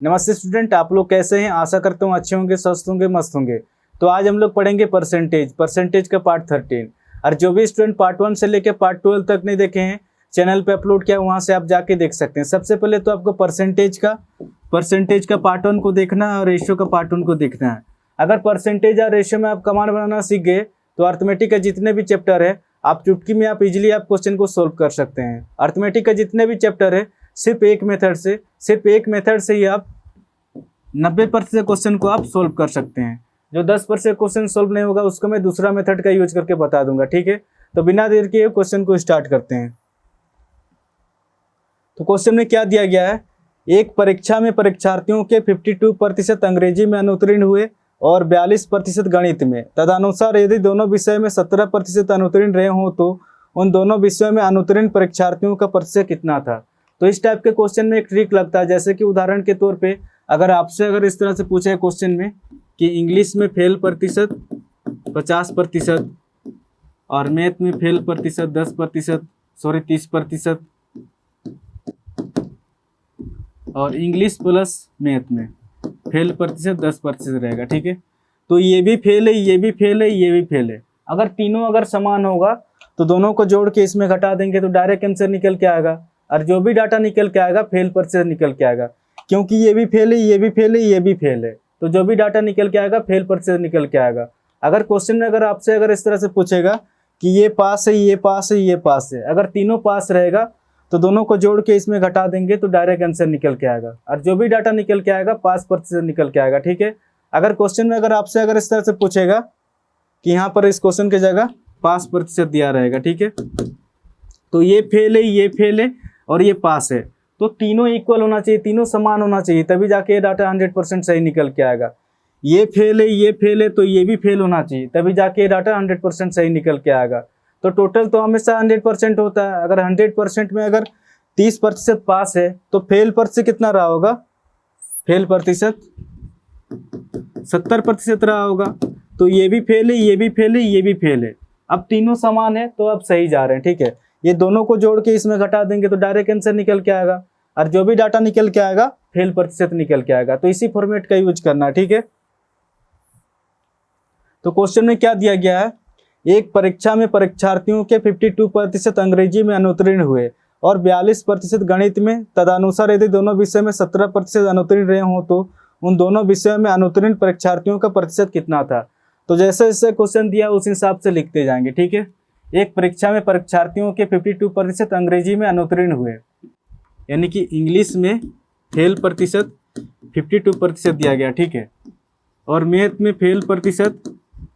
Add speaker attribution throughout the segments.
Speaker 1: नमस्ते स्टूडेंट, आप लोग कैसे हैं? आशा करता हूँ अच्छे होंगे, स्वस्थ होंगे, मस्त होंगे। तो आज हम लोग पढ़ेंगे परसेंटेज का पार्ट 13। और जो भी स्टूडेंट पार्ट 1 से लेकर पार्ट 12 तक नहीं देखे हैं, चैनल पे अपलोड किया, वहाँ से आप जाके देख सकते हैं। सबसे पहले तो आपको परसेंटेज का पार्ट 1 को देखना है और रेशियो का पार्ट 1 को देखना है। अगर परसेंटेज और रेशियो में आप कमांड बनाना सीख गए तो अर्थमेटिक का जितने भी चैप्टर है आप चुटकी में आप इजीली आप क्वेश्चन को सोल्व कर सकते हैं। अर्थमेटिक का जितने भी चैप्टर है सिर्फ एक मेथड से ही आप 90% क्वेश्चन को आप सोल्व कर सकते हैं। जो 10% क्वेश्चन सोल्व नहीं होगा उसको मैं दूसरा मेथड का यूज करके बता दूंगा, ठीक है। तो बिना देर के क्वेश्चन को स्टार्ट करते हैं। तो क्वेश्चन में क्या दिया गया है? एक परीक्षा में परीक्षार्थियों के 52% अंग्रेजी में अनुत्तीर्ण हुए और 42% गणित में। तदनुसार यदि दोनों विषय में 17% अनुत्तीर्ण रहे हों तो उन दोनों विषयों में अनुत्तीर्ण परीक्षार्थियों का प्रतिशत कितना था। तो इस टाइप के क्वेश्चन में एक ट्रिक लगता है, जैसे कि उदाहरण के तौर पे अगर इस तरह से पूछा है क्वेश्चन में कि इंग्लिश में फेल प्रतिशत 50% और मैथ में फेल प्रतिशत 30% और इंग्लिश प्लस मैथ में फेल प्रतिशत 10% रहेगा, ठीक है। तो ये भी फेल है, ये भी फेल है, ये भी फेल है। अगर तीनों अगर समान होगा तो दोनों को जोड़ के इसमें घटा देंगे तो डायरेक्ट आंसर निकल के आएगा। और जो भी डाटा निकल के आएगा फेल प्रतिशत निकल के आएगा, क्योंकि ये भी फेल है, ये भी फेल है, ये भी फेल है। तो जो भी डाटा निकल के आएगा फेल प्रतिशत निकल के आएगा। अगर क्वेश्चन में आपसे इस तरह से पूछेगा कि ये पास है, ये पास है, ये पास है, अगर तीनों पास रहेगा तो दोनों को जोड़ के इसमें घटा देंगे तो डायरेक्ट आंसर निकल के आएगा। और जो भी डाटा निकल के आएगा 5% निकल के आएगा, ठीक है। अगर क्वेश्चन में आपसे इस तरह से पूछेगा कि यहाँ पर इस क्वेश्चन की जगह 5% दिया रहेगा, ठीक है। तो ये फेल है, ये फेल है और ये पास है, तो तीनों इक्वल होना चाहिए, तीनों समान होना चाहिए, तभी जाके ये डाटा 100% सही निकल के आएगा। ये फेल है, ये फेल है, तो ये भी फेल होना चाहिए, तभी जाके ये डाटा 100% सही निकल के आएगा। तो टोटल तो हमेशा 100% होता है। अगर 100% में 30% पास है तो फेल प्रतिशत कितना रहा होगा? फेल प्रतिशत 70% रहा होगा। तो ये भी फेल है, ये भी फेल है, ये भी फेल है। अब तीनों समान है तो अब सही जा रहे हैं, ठीक है। ये दोनों को जोड़ के इसमें घटा देंगे तो डायरेक्ट आंसर निकल के आएगा। और जो भी डाटा निकल के आएगा फेल प्रतिशत निकल के आएगा। तो इसी फॉर्मेट का यूज करना है, ठीक है। तो क्वेश्चन में क्या दिया गया है? एक परीक्षा में परीक्षार्थियों के 52% अंग्रेजी में अनुत्तीर्ण हुए और 42% गणित में। तदनुसार यदि दोनों विषय में 17% अनुत्तीर्ण रहे हों तो उन दोनों विषयों में अनुत्तीर्ण परीक्षार्थियों का प्रतिशत कितना था। तो जैसे जैसे क्वेश्चन दिया उस हिसाब से लिखते जाएंगे, ठीक है। एक परीक्षा में परीक्षार्थियों के 52% अंग्रेजी में अनुत्तीर्ण हुए, यानी कि इंग्लिश में फेल प्रतिशत 52% दिया गया, ठीक है। और मैथ में फेल प्रतिशत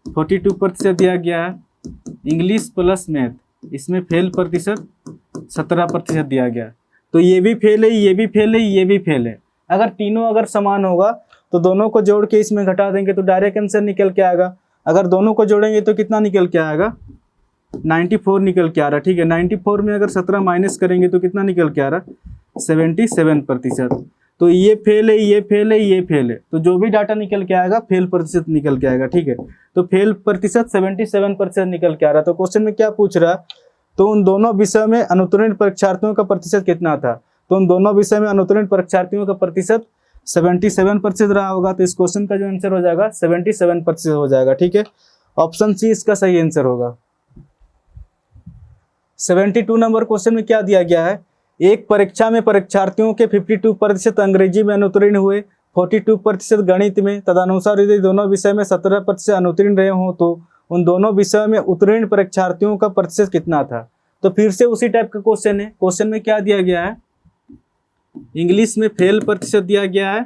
Speaker 1: 42% दिया गया है। इंग्लिश प्लस मैथ इसमें फेल प्रतिशत 17% दिया गया। तो ये भी फेल है, ये भी फेल है, ये भी फेल है। अगर तीनों समान होगा तो दोनों को जोड़ के इसमें घटा देंगे तो डायरेक्ट आंसर निकल के आएगा। अगर दोनों को जोड़ेंगे तो कितना निकल के आएगा? 94 निकल के आ रहा, ठीक है। 94 में अगर 17 माइनस करेंगे तो कितना निकल के आ रहा? 77%। तो ये फेल है, ये फेल है, ये फेल है। तो जो भी डाटा निकल के आएगा फेल प्रतिशत निकल के आएगा, ठीक है। तो फेल प्रतिशत 77% निकल के आ रहा। तो क्वेश्चन में क्या पूछ रहा है? तो उन दोनों विषय में अनुत्तीर्ण परीक्षार्थियों का प्रतिशत कितना था। तो उन दोनों विषय में अनुत्तीर्ण परीक्षार्थियों का प्रतिशत 77% रहा होगा। तो इस क्वेश्चन का जो आंसर हो जाएगा 77% हो जाएगा, ठीक है। ऑप्शन सी इसका सही आंसर होगा। 72 नंबर क्वेश्चन में क्या दिया गया है? एक परीक्षा में परीक्षार्थियों के 52% अंग्रेजी में अनुत्तीर्ण हुए, 42% गणित में। तदनुसार यदि दोनों विषय में 17% अनुत्तीर्ण रहे हों तो उन दोनों विषयों में उत्तीर्ण परीक्षार्थियों का प्रतिशत कितना था। तो फिर से उसी टाइप का क्वेश्चन है। क्वेश्चन में क्या दिया गया है? इंग्लिश में फेल प्रतिशत दिया गया है,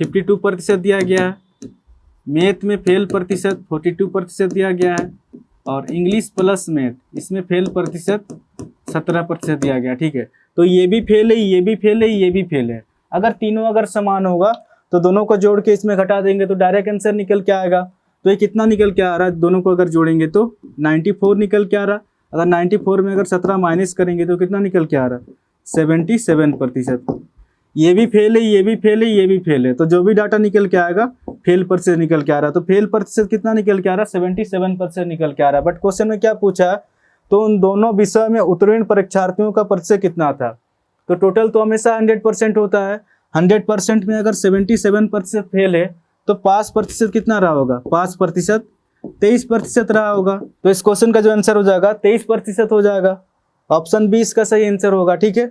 Speaker 1: 52% दिया गया है। मैथ में फेल प्रतिशत 42% दिया गया है और इंग्लिश प्लस मैथ इसमें फेल प्रतिशत 17% दिया गया, ठीक है। तो ये भी फेल है, ये भी फेल है, ये भी फेल है। अगर तीनों समान होगा तो दोनों को जोड़ के इसमें घटा देंगे तो डायरेक्ट आंसर निकल के आएगा। तो ये कितना निकल के आ रहा है? दोनों को अगर जोड़ेंगे तो 94 निकल के आ रहा। अगर 94 में 17 माइनस करेंगे तो कितना निकल के आ रहा? 77%। ये भी फेल है, ये भी फेल है, ये भी फेल है। तो जो भी डाटा निकल के आएगा फेल प्रतिशत निकल के आ रहा। तो फेल प्रतिशत कितना निकल के आ रहा? 77% निकल के आ रहा। बट क्वेश्चन में क्या पूछा है? तो उन दोनों विषय में उत्तीर्ण परीक्षार्थियों का प्रतिशत कितना था। तो टोटल तो हमेशा 100% होता है। 100% में अगर 77% फेल है तो पास प्रतिशत कितना रहा होगा? 5%, 23% रहा होगा। तो इस क्वेश्चन का जो आंसर हो जाएगा 23% हो जाएगा। ऑप्शन बी इसका सही आंसर होगा। ठीक है।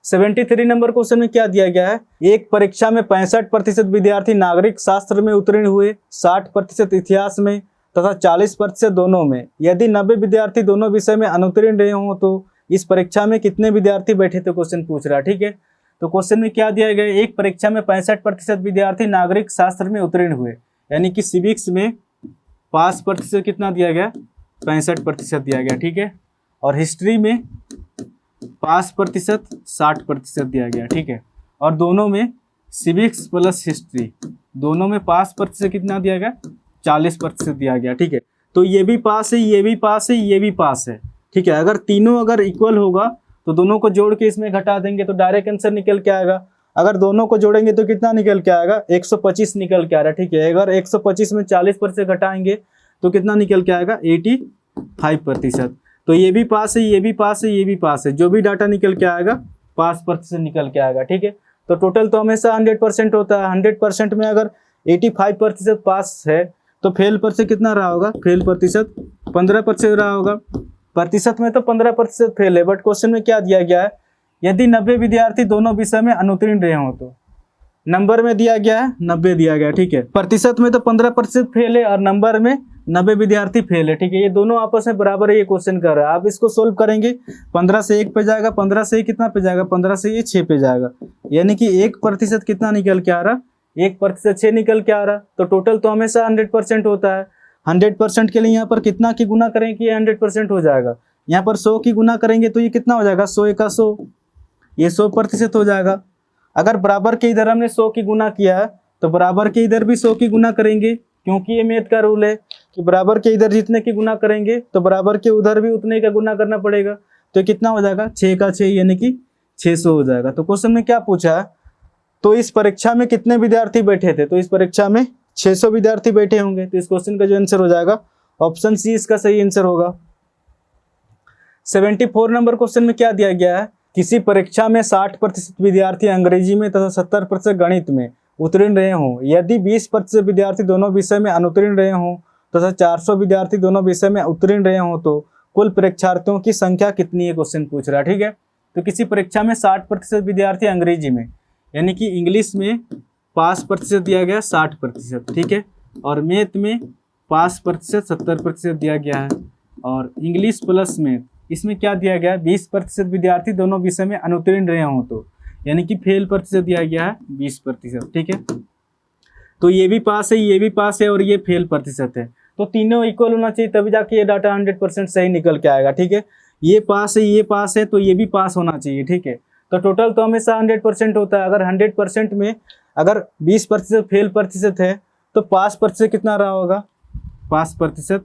Speaker 1: 73 नंबर क्वेश्चन में क्या दिया गया है? एक परीक्षा में 65% विद्यार्थी नागरिक शास्त्र में उत्तीर्ण हुए, 60% इतिहास में तथा 40% दोनों में। यदि 90 विद्यार्थी दोनों विषय में अनुत्तीर्ण रहे हों तो इस परीक्षा में कितने विद्यार्थी बैठे थे? क्वेश्चन पूछ रहा है। ठीक है। तो क्वेश्चन में क्या दिया गया? एक परीक्षा में 65% विद्यार्थी नागरिक शास्त्र में उत्तीर्ण हुए, यानी कि सिविक्स में पास प्रतिशत कितना दिया गया? 65% दिया गया। ठीक है। और हिस्ट्री में पास प्रतिशत 60% दिया गया। ठीक है। और दोनों में सिविक्स प्लस हिस्ट्री दोनों में पास प्रतिशत कितना दिया गया? 40% दिया गया। ठीक है। तो ये भी पास है, ये भी पास है, ये भी पास है। ठीक है। अगर तीनों अगर इक्वल होगा तो दोनों को जोड़ के इसमें घटा देंगे तो डायरेक्ट आंसर निकल के आएगा। अगर दोनों को जोड़ेंगे तो कितना निकल के आएगा? 125 निकल के आ रहा है। ठीक है। अगर 125 में 40% घटाएंगे तो कितना निकल के आएगा? 85%। तो ये भी पास है, ये भी पास है, ये भी पास है। जो भी डाटा निकल के आएगा पास प्रतिशत निकल के आएगा। ठीक है। तो टोटल तो हमेशा 100% होता है। 100% में अगर 85% पास है तो फेल प्रतिशत कितना रहा होगा? फेल प्रतिशत 15% रहा होगा। प्रतिशत में तो 15% फेल है, बट क्वेश्चन में क्या दिया गया है? यदि 90 विद्यार्थी दोनों विषय में अनुत्तीर्ण रहे हों तो नंबर में दिया गया है 90 दिया गया। ठीक है। प्रतिशत में तो 15% फेल है और नंबर में 90 विद्यार्थी फेल है। ठीक है। ये दोनों आपस में बराबर है, ये क्वेश्चन कर रहा है। आप इसको सोल्व करेंगे 15 से 1 पे जाएगा, 15 से ये कितना पे जाएगा? 15 से ये 6 पे जाएगा, यानी कि 1% कितना निकल के आ रहा? 1% 6 निकल के आ रहा। तो टोटल तो हमेशा 100% होता है। 100% के लिए यहाँ पर कितना की गुना करें कि ये 100% हो जाएगा? यहाँ पर 100 की गुना करेंगे तो ये कितना हो जाएगा? 100 का 100, ये 100% हो जाएगा। अगर बराबर के इधर हमने 100 की गुना किया है तो बराबर के इधर भी 100 की गुना करेंगे, क्योंकि ये मैथ का रूल है कि बराबर के इधर जितने की गुना करेंगे तो बराबर के उधर भी उतने का गुना करना पड़ेगा। तो कितना हो जाएगा? 6 का 6 यानी कि 600 हो जाएगा। तो क्वेश्चन में क्या पूछा है? तो इस परीक्षा में कितने विद्यार्थी बैठे थे? तो इस परीक्षा में 600 विद्यार्थी बैठे होंगे। तो इस क्वेश्चन का जो आंसर हो जाएगा ऑप्शन सी इसका सही आंसर होगा। 74 नंबर क्वेश्चन में क्या दिया गया है? किसी परीक्षा में 60% विद्यार्थी अंग्रेजी में तथा 70% गणित में उत्तीर्ण रहे हों, यदि 20% विद्यार्थी दोनों विषय में अनुत्तीर्ण रहे हों तथा 400 विद्यार्थी दोनों विषय में उत्तीर्ण रहे हों तो कुल परीक्षार्थियों की संख्या कितनी है? क्वेश्चन पूछ रहा है। ठीक है। तो किसी परीक्षा में 60% विद्यार्थी अंग्रेजी में यानी कि इंग्लिश में पास प्रतिशत दिया गया 60%। ठीक है। और मैथ में पास प्रतिशत 70% दिया गया है। और इंग्लिश प्लस मैथ इसमें क्या दिया गया है? 20% विद्यार्थी दोनों विषय में अनुत्तीर्ण रहे हों तो, यानी कि फेल प्रतिशत दिया गया है 20%। ठीक है। तो ये भी पास है, ये भी पास है और ये फेल प्रतिशत है। तो तीनों इक्वल होना चाहिए तभी जाके ये डाटा 100% सही निकल के आएगा। ठीक है। ये पास है, ये पास है, तो ये भी पास होना चाहिए। ठीक है। तो टोटल तो हमेशा 100% होता है। अगर 100% में अगर 20% फेल प्रतिशत है तो पास प्रतिशत कितना रहा होगा? पास प्रतिशत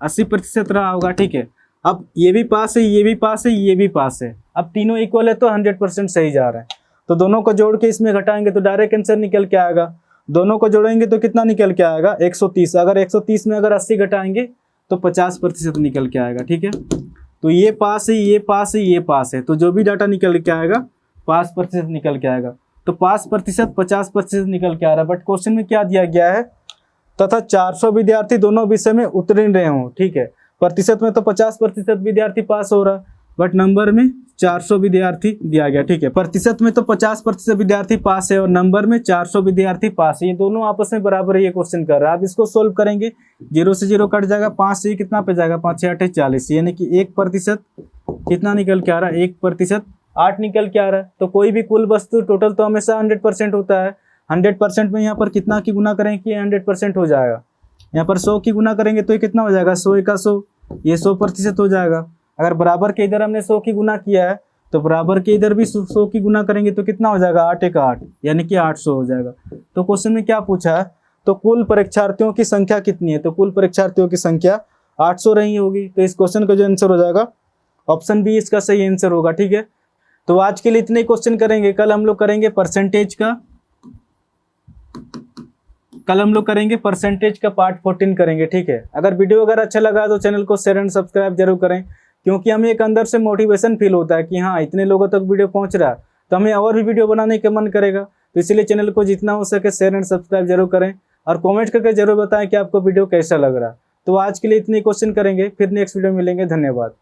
Speaker 1: 80% रहा होगा। ठीक है। अब ये भी पास है, ये भी पास है, ये भी पास है। अब तीनों इक्वल है तो 100% सही जा रहा है। तो दोनों को जोड़ के इसमें घटाएंगे तो डायरेक्ट आंसर निकल के आएगा। दोनों को जोड़ेंगे तो कितना निकल के आएगा? 130। अगर 130 में अगर 80 घटाएंगे तो 50% निकल के आएगा। ठीक है। तो ये पास है, ये पास है, ये पास है। तो जो भी डाटा निकल के आएगा पास प्रतिशत निकल के आएगा। तो पास प्रतिशत 50% निकल के आ रहा है। बट क्वेश्चन में क्या दिया गया है? तथा 400 विद्यार्थी दोनों विषय में उत्तीर्ण रहे हों। ठीक है। प्रतिशत में तो 50% विद्यार्थी पास हो रहा, बट नंबर में 400 विद्यार्थी दिया गया। ठीक है। प्रतिशत में तो 50% विद्यार्थी पास है और नंबर में 400 विद्यार्थी पास है। ये दोनों आपस में बराबर है, ये क्वेश्चन कर रहा है। आप इसको सोल्व करेंगे 0 से 0 कट जाएगा, 5 से कितना पे जाएगा? 5 6 8 40, यानी कि 1% कितना निकल के आ रहा है? 1% 8 निकल के आ रहा है। तो कोई भी कुल वस्तु टोटल तो हमेशा 100% होता है। 100% में यहाँ पर कितना की गुना करें कि 100% हो जाएगा? यहाँ पर 100 की गुना करेंगे तो ये कितना हो जाएगा? 100 का 100, ये 100% हो जाएगा। अगर बराबर के इधर हमने 100 की गुना किया है तो बराबर के इधर भी 100 की गुना करेंगे तो कितना हो जाएगा? 8 का 8, यानी कि 800 हो जाएगा। तो क्वेश्चन में क्या पूछा है? तो कुल परीक्षार्थियों की संख्या कितनी है? तो कुल परीक्षार्थियों की संख्या 800 रही होगी। तो इस क्वेश्चन का जो आंसर हो जाएगा ऑप्शन बी इसका सही आंसर होगा। ठीक है। तो आज के लिए इतने क्वेश्चन करेंगे। कल हम लोग करेंगे परसेंटेज का पार्ट 14 करेंगे। ठीक है। अगर वीडियो अगर अच्छा लगा तो चैनल को शेयर एंड सब्सक्राइब जरूर करें, क्योंकि हमें एक अंदर से मोटिवेशन फील होता है कि हाँ इतने लोगों तक वीडियो पहुंच रहा है तो हमें और भी वीडियो बनाने का मन करेगा। तो इसलिए चैनल को जितना हो सके शेयर एंड सब्सक्राइब जरूर करें और कमेंट करके जरूर बताएं कि आपको वीडियो कैसा लग रहा। तो आज के लिए इतने क्वेश्चन करेंगे, फिर नेक्स्ट वीडियो में मिलेंगे। धन्यवाद।